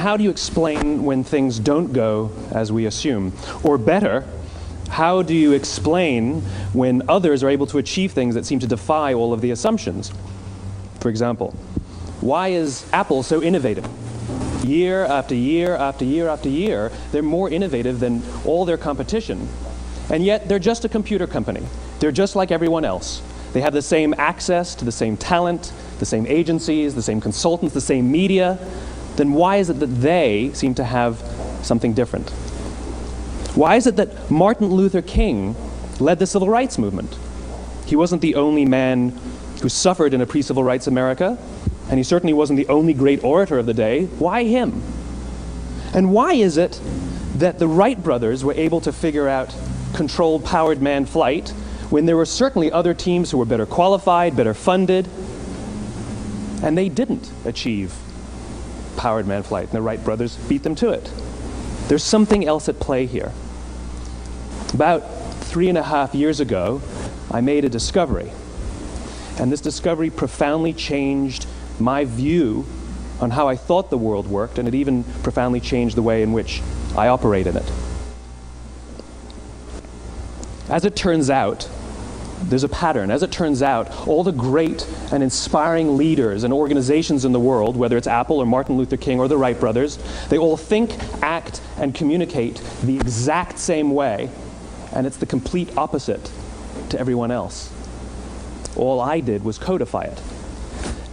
how do you explain when things don't go as we assume? Or better, how do you explain when others are able to achieve things that seem to defy all of the assumptions? For example, why is Apple so innovative? Year after year after year after year, they're more innovative than all their competition. And yet, they're just a computer company. They're just like everyone else. They have the same access to the same talent, the same agencies, the same consultants, the same media. Then why is it that they seem to have something different? Why is it that Martin Luther King led the civil rights movement? He wasn't the only man who suffered in a pre-civil rights America, and he certainly wasn't the only great orator of the day. Why him? And why is it that the Wright brothers were able to figure out controlled powered manned flight when there were certainly other teams who were better qualified, better funded, and they didn't achieve powered manned flight, and the Wright brothers beat them to it? There's something else at play here. About 3.5 years ago, I made a discovery. And this discovery profoundly changed my view on how I thought the world worked, and it even profoundly changed the way in which I operate in it. As it turns out, there's a pattern. As it turns out, all the great and inspiring leaders and organizations in the world, whether it's Apple or Martin Luther King or the Wright brothers, they all think, act, and communicate the exact same way, and it's the complete opposite to everyone else. All I did was codify it.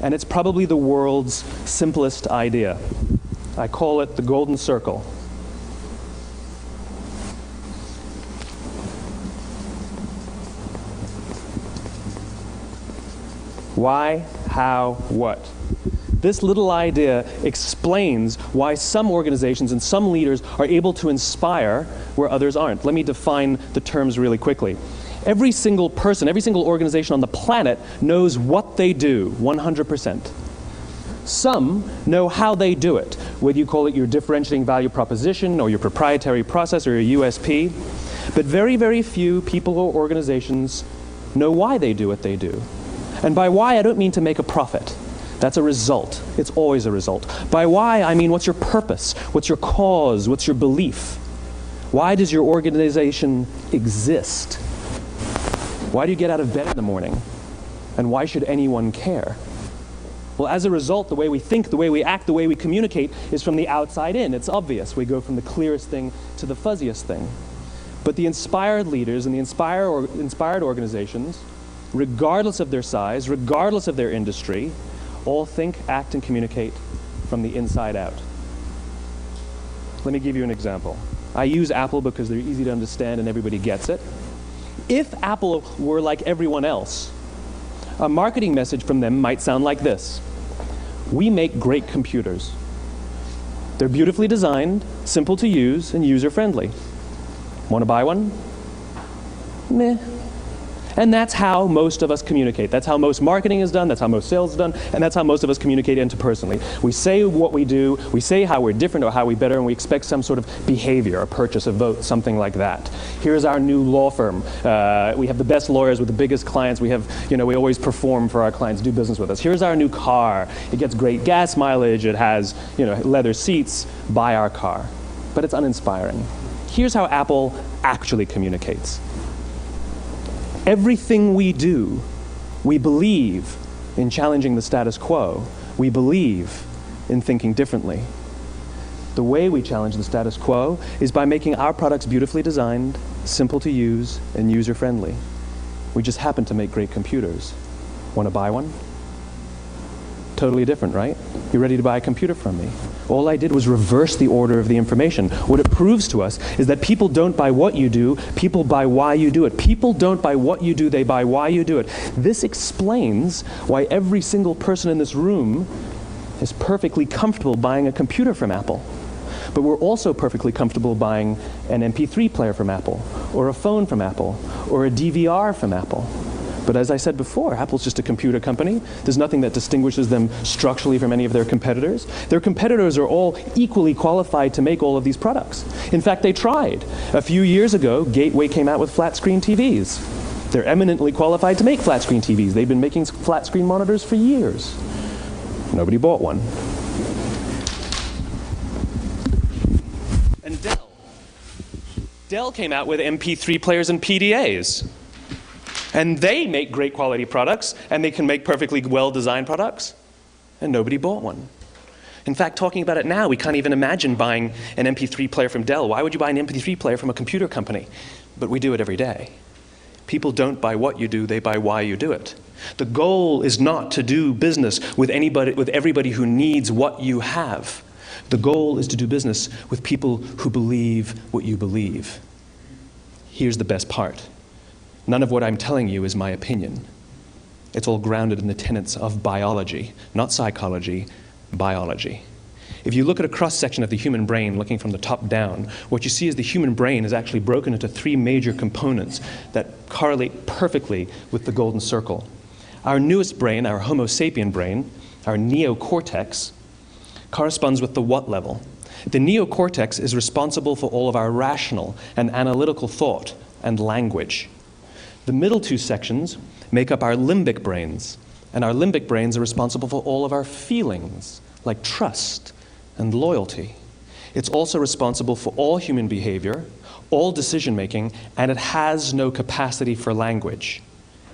And it's probably the world's simplest idea. I call it the golden circle. Why, how, what? This little idea explains why some organizations and some leaders are able to inspire where others aren't. Let me define the terms really quickly. Every single person, every single organization on the planet knows what they do, 100%. Some know how they do it, whether you call it your differentiating value proposition or your proprietary process or your USP. But very, very few people or organizations know why they do what they do. And by why, I don't mean to make a profit. That's a result. It's always a result. By why, I mean what's your purpose? What's your cause? What's your belief? Why does your organization exist? Why do you get out of bed in the morning? And why should anyone care? Well, as a result, the way we think, the way we act, the way we communicate is from the outside in. It's obvious. We go from the clearest thing to the fuzziest thing. But the inspired leaders and the inspired organizations, regardless of their size, regardless of their industry, all think, act, and communicate from the inside out. Let me give you an example. I use Apple because they're easy to understand and everybody gets it. If Apple were like everyone else, a marketing message from them might sound like this: we make great computers. They're beautifully designed, simple to use, and user-friendly. Want to buy one? Meh. And that's how most of us communicate. That's how most marketing is done, that's how most sales is done, and that's how most of us communicate interpersonally. We say what we do, we say how we're different or how we're better, and we expect some sort of behavior, a purchase, a vote, something like that. Here's our new law firm. We have the best lawyers with the biggest clients. We have, we always perform for our clients, do business with us. Here's our new car. It gets great gas mileage. It has, leather seats. Buy our car. But it's uninspiring. Here's how Apple actually communicates. Everything we do, we believe in challenging the status quo. We believe in thinking differently. The way we challenge the status quo is by making our products beautifully designed, simple to use, and user-friendly. We just happen to make great computers. Want to buy one? Totally different, right? You're ready to buy a computer from me. All I did was reverse the order of the information. What it proves to us is that people don't buy what you do, people buy why you do it. People don't buy what you do, they buy why you do it. This explains why every single person in this room is perfectly comfortable buying a computer from Apple. But we're also perfectly comfortable buying an MP3 player from Apple, or a phone from Apple, or a DVR from Apple. But as I said before, Apple's just a computer company. There's nothing that distinguishes them structurally from any of their competitors. Their competitors are all equally qualified to make all of these products. In fact, they tried. A few years ago, Gateway came out with flat-screen TVs. They're eminently qualified to make flat-screen TVs. They've been making flat-screen monitors for years. Nobody bought one. Dell came out with MP3 players and PDAs. And they make great quality products, and they can make perfectly well-designed products, and nobody bought one. In fact, talking about it now, we can't even imagine buying an MP3 player from Dell. Why would you buy an MP3 player from a computer company? But we do it every day. People don't buy what you do, they buy why you do it. The goal is not to do business with everybody who needs what you have. The goal is to do business with people who believe what you believe. Here's the best part. None of what I'm telling you is my opinion. It's all grounded in the tenets of biology, not psychology, biology. If you look at a cross-section of the human brain, looking from the top down, what you see is the human brain is actually broken into three major components that correlate perfectly with the golden circle. Our newest brain, our Homo sapien brain, our neocortex, corresponds with the what level. The neocortex is responsible for all of our rational and analytical thought and language. The middle two sections make up our limbic brains, and our limbic brains are responsible for all of our feelings, like trust and loyalty. It's also responsible for all human behavior, all decision-making, and it has no capacity for language.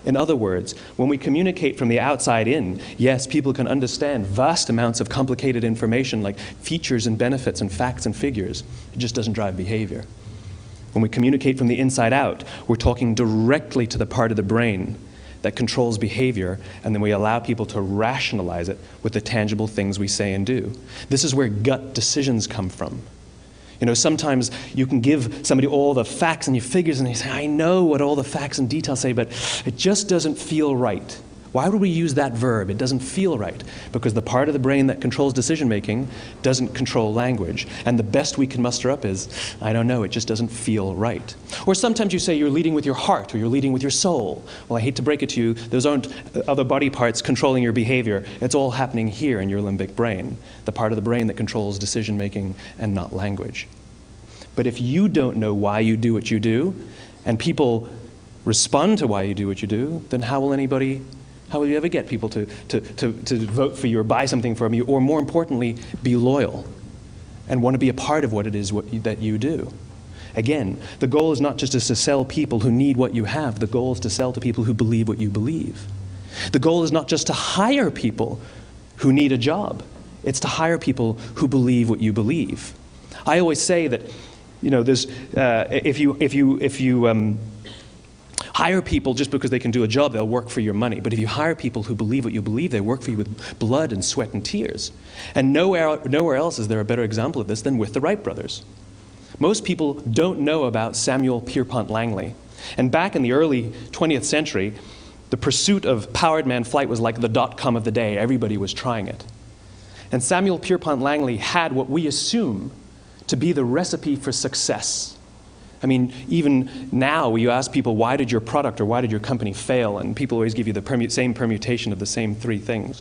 In other words, when we communicate from the outside in, yes, people can understand vast amounts of complicated information like features and benefits and facts and figures. It just doesn't drive behavior. When we communicate from the inside out, we're talking directly to the part of the brain that controls behavior, and then we allow people to rationalize it with the tangible things we say and do. This is where gut decisions come from. You know, sometimes you can give somebody all the facts and your figures, and they say, I know what all the facts and details say, but it just doesn't feel right. Why would we use that verb? It doesn't feel right. Because the part of the brain that controls decision-making doesn't control language. And the best we can muster up is, I don't know, it just doesn't feel right. Or sometimes you say you're leading with your heart or you're leading with your soul. Well, I hate to break it to you, those aren't other body parts controlling your behavior. It's all happening here in your limbic brain, the part of the brain that controls decision-making and not language. But if you don't know why you do what you do, and people respond to why you do what you do, then how will you ever get people to vote for you or buy something from you, or more importantly, be loyal and want to be a part of what it is that you do? Again, the goal is not just to sell people who need what you have. The goal is to sell to people who believe what you believe. The goal is not just to hire people who need a job. It's to hire people who believe what you believe. I always say that, you know, there's if you hire people just because they can do a job, they'll work for your money. But if you hire people who believe what you believe, they work for you with blood and sweat and tears. And nowhere else is there a better example of this than with the Wright brothers. Most people don't know about Samuel Pierpont Langley. And back in the early 20th century, the pursuit of powered man flight was like the dot-com of the day. Everybody was trying it. And Samuel Pierpont Langley had what we assume to be the recipe for success. I mean, even now, you ask people, why did your product or why did your company fail? And people always give you the same permutation of the same three things.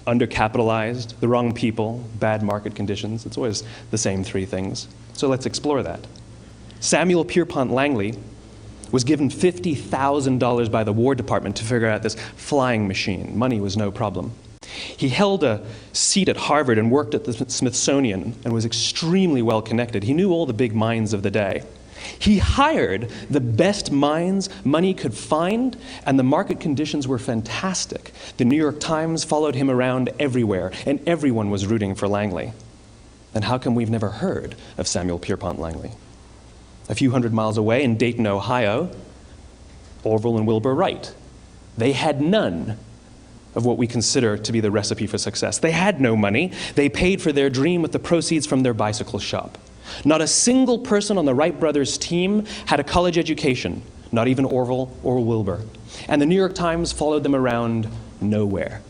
Undercapitalized, the wrong people, bad market conditions. It's always the same three things. So let's explore that. Samuel Pierpont Langley was given $50,000 by the War Department to figure out this flying machine. Money was no problem. He held a seat at Harvard and worked at the Smithsonian and was extremely well connected. He knew all the big minds of the day. He hired the best minds money could find, and the market conditions were fantastic. The New York Times followed him around everywhere, and everyone was rooting for Langley. And how come we've never heard of Samuel Pierpont Langley? A few hundred miles away in Dayton, Ohio, Orville and Wilbur Wright. They had none of what we consider to be the recipe for success. They had no money. They paid for their dream with the proceeds from their bicycle shop. Not a single person on the Wright brothers' team had a college education, not even Orville or Wilbur. And the New York Times followed them around nowhere.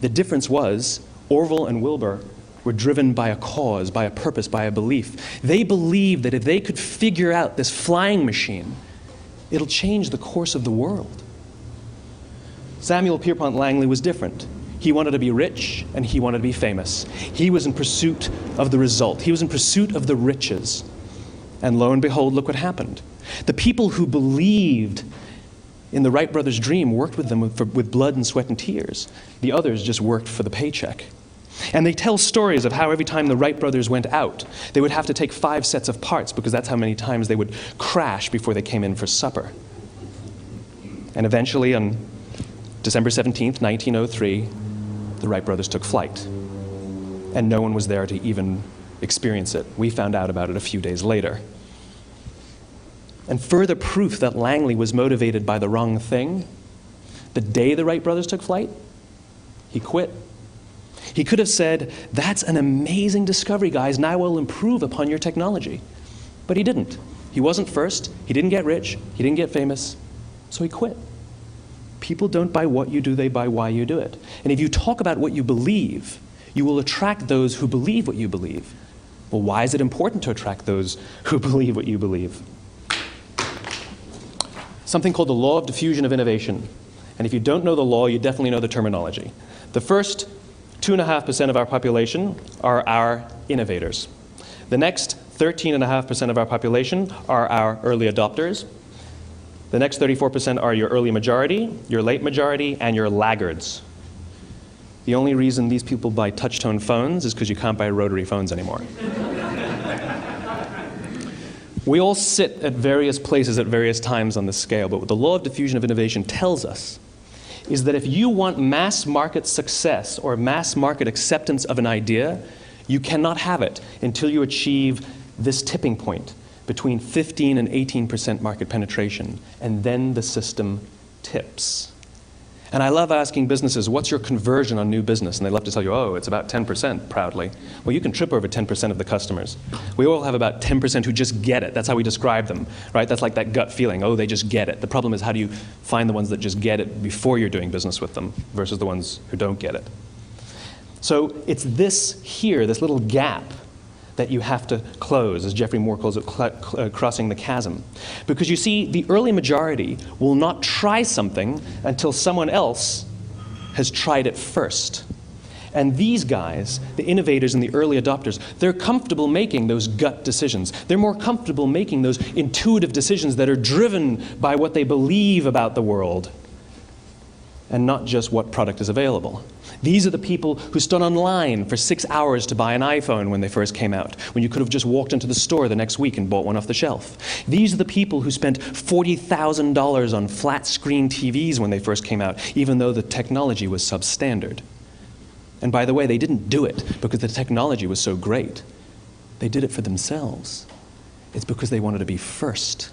The difference was Orville and Wilbur were driven by a cause, by a purpose, by a belief. They believed that if they could figure out this flying machine, it'll change the course of the world. Samuel Pierpont Langley was different. He wanted to be rich, and he wanted to be famous. He was in pursuit of the result. He was in pursuit of the riches. And lo and behold, look what happened. The people who believed in the Wright brothers' dream worked with them with blood and sweat and tears. The others just worked for the paycheck. And they tell stories of how every time the Wright brothers went out, they would have to take 5 sets of parts because that's how many times they would crash before they came in for supper. And eventually, on December 17th, 1903, the Wright brothers took flight. And no one was there to even experience it. We found out about it a few days later. And further proof that Langley was motivated by the wrong thing, the day the Wright brothers took flight, he quit. He could have said, "That's an amazing discovery, guys. Now we'll improve upon your technology." But he didn't. He wasn't first. He didn't get rich. He didn't get famous. So he quit. People don't buy what you do, they buy why you do it. And if you talk about what you believe, you will attract those who believe what you believe. Well, why is it important to attract those who believe what you believe? Something called the law of diffusion of innovation. And if you don't know the law, you definitely know the terminology. The first 2.5% of our population are our innovators. The next 13.5% of our population are our early adopters. The next 34% are your early majority, your late majority, and your laggards. The only reason these people buy touch-tone phones is because you can't buy rotary phones anymore. We all sit at various places at various times on the scale, but what the law of diffusion of innovation tells us is that if you want mass market success or mass market acceptance of an idea, you cannot have it until you achieve this tipping point between 15 and 18% market penetration, and then the system tips. And I love asking businesses, what's your conversion on new business? And they love to tell you, oh, it's about 10%, proudly. Well, you can trip over 10% of the customers. We all have about 10% who just get it. That's how we describe them, right? That's like that gut feeling, oh, they just get it. The problem is, how do you find the ones that just get it before you're doing business with them versus the ones who don't get it? So it's this here, this little gap, that you have to close, as Geoffrey Moore calls it, crossing the chasm. Because you see, the early majority will not try something until someone else has tried it first. And these guys, the innovators and the early adopters, they're comfortable making those gut decisions. They're more comfortable making those intuitive decisions that are driven by what they believe about the world and not just what product is available. These are the people who stood online for 6 hours to buy an iPhone when they first came out, when you could have just walked into the store the next week and bought one off the shelf. These are the people who spent $40,000 on flat-screen TVs when they first came out, even though the technology was substandard. And by the way, they didn't do it because the technology was so great. They did it for themselves. It's because they wanted to be first.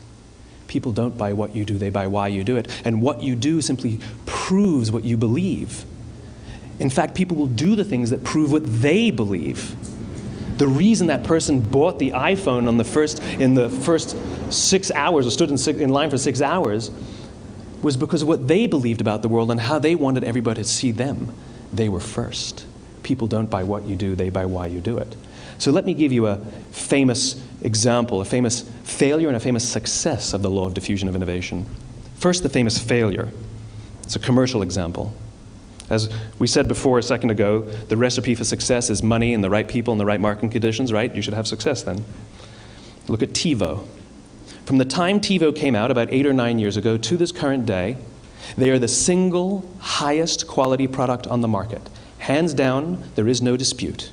People don't buy what you do, they buy why you do it. And what you do simply proves what you believe. In fact, people will do the things that prove what they believe. The reason that person bought the iPhone in the first 6 hours, or stood in line for 6 hours, was because of what they believed about the world and how they wanted everybody to see them. They were first. People don't buy what you do, they buy why you do it. So let me give you a famous example, a famous failure and a famous success of the law of diffusion of innovation. First, the famous failure. It's a commercial example. As we said before a second ago, the recipe for success is money and the right people and the right marketing conditions, right? You should have success then. Look at TiVo. From the time TiVo came out about 8 or 9 years ago to this current day, they are the single highest quality product on the market. Hands down, there is no dispute.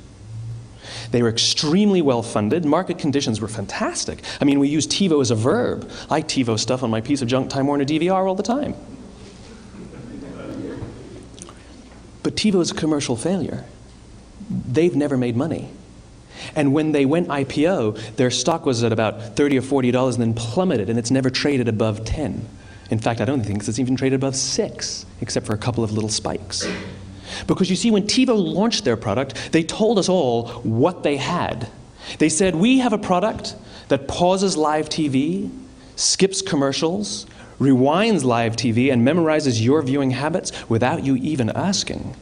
They were extremely well funded. Market conditions were fantastic. I mean, we use TiVo as a verb. I TiVo stuff on my piece of junk Time Warner DVR all the time. But TiVo is a commercial failure. They've never made money. And when they went IPO, their stock was at about $30 or $40 and then plummeted, and it's never traded above 10. In fact, I don't think it's even traded above 6, except for a couple of little spikes. Because you see, when TiVo launched their product, they told us all what they had. They said, we have a product that pauses live TV, skips commercials, rewinds live TV, and memorizes your viewing habits without you even asking.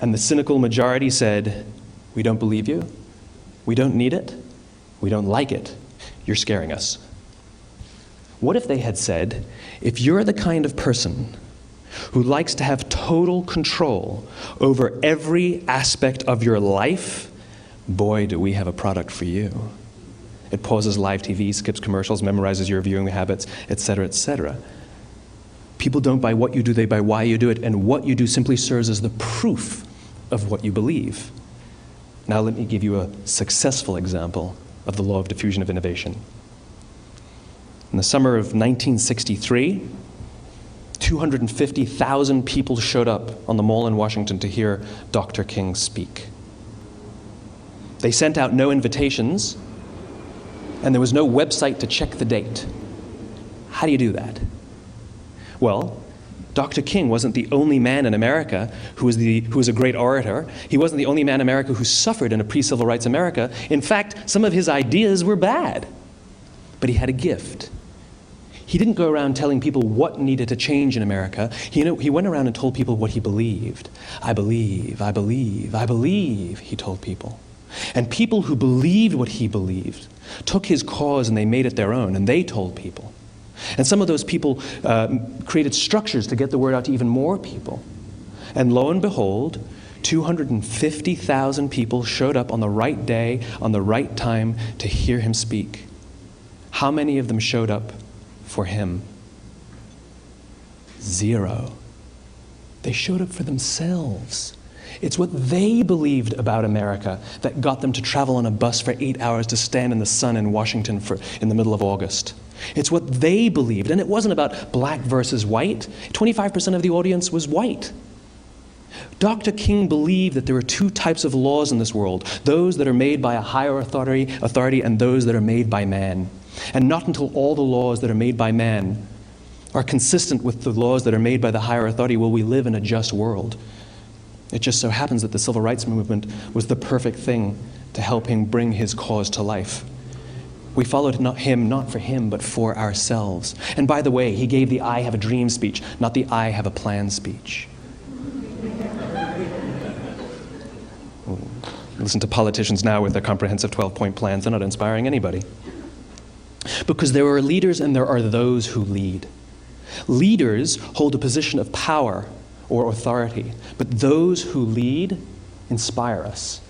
And the cynical majority said, we don't believe you, we don't need it, we don't like it, you're scaring us. What if they had said, if you're the kind of person who likes to have total control over every aspect of your life, boy, do we have a product for you. It pauses live TV, skips commercials, memorizes your viewing habits, etc., etc. People don't buy what you do, they buy why you do it, and what you do simply serves as the proof of what you believe. Now let me give you a successful example of the law of diffusion of innovation. In the summer of 1963, 250,000 people showed up on the Mall in Washington to hear Dr. King speak. They sent out no invitations, and there was no website to check the date. How do you do that? Well, Dr. King wasn't the only man in America who was a great orator. He wasn't the only man in America who suffered in a pre-civil rights America. In fact, some of his ideas were bad. But he had a gift. He didn't go around telling people what needed to change in America. He went around and told people what he believed. I believe, I believe, I believe, he told people. And people who believed what he believed took his cause and they made it their own, and they told people. And some of those people created structures to get the word out to even more people. And lo and behold, 250,000 people showed up on the right day, on the right time to hear him speak. How many of them showed up for him? 0. They showed up for themselves. It's what they believed about America that got them to travel on a bus for 8 hours to stand in the sun in Washington in the middle of August. It's what they believed, and it wasn't about black versus white. 25% of the audience was white. Dr. King believed that there were 2 types of laws in this world, those that are made by a higher authority and those that are made by man. And not until all the laws that are made by man are consistent with the laws that are made by the higher authority will we live in a just world. It just so happens that the civil rights movement was the perfect thing to help him bring his cause to life. We followed him not for him, but for ourselves. And by the way, he gave the I have a dream speech, not the I have a plan speech. Listen to politicians now with their comprehensive 12-point plans. They're not inspiring anybody. Because there are leaders and there are those who lead. Leaders hold a position of power or authority, but those who lead inspire us.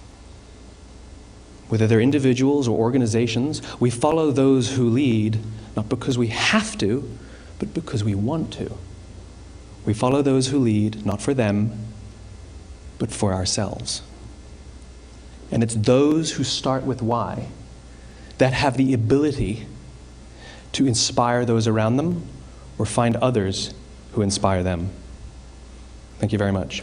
Whether they're individuals or organizations, we follow those who lead, not because we have to, but because we want to. We follow those who lead, not for them, but for ourselves. And it's those who start with why that have the ability to inspire those around them or find others who inspire them. Thank you very much.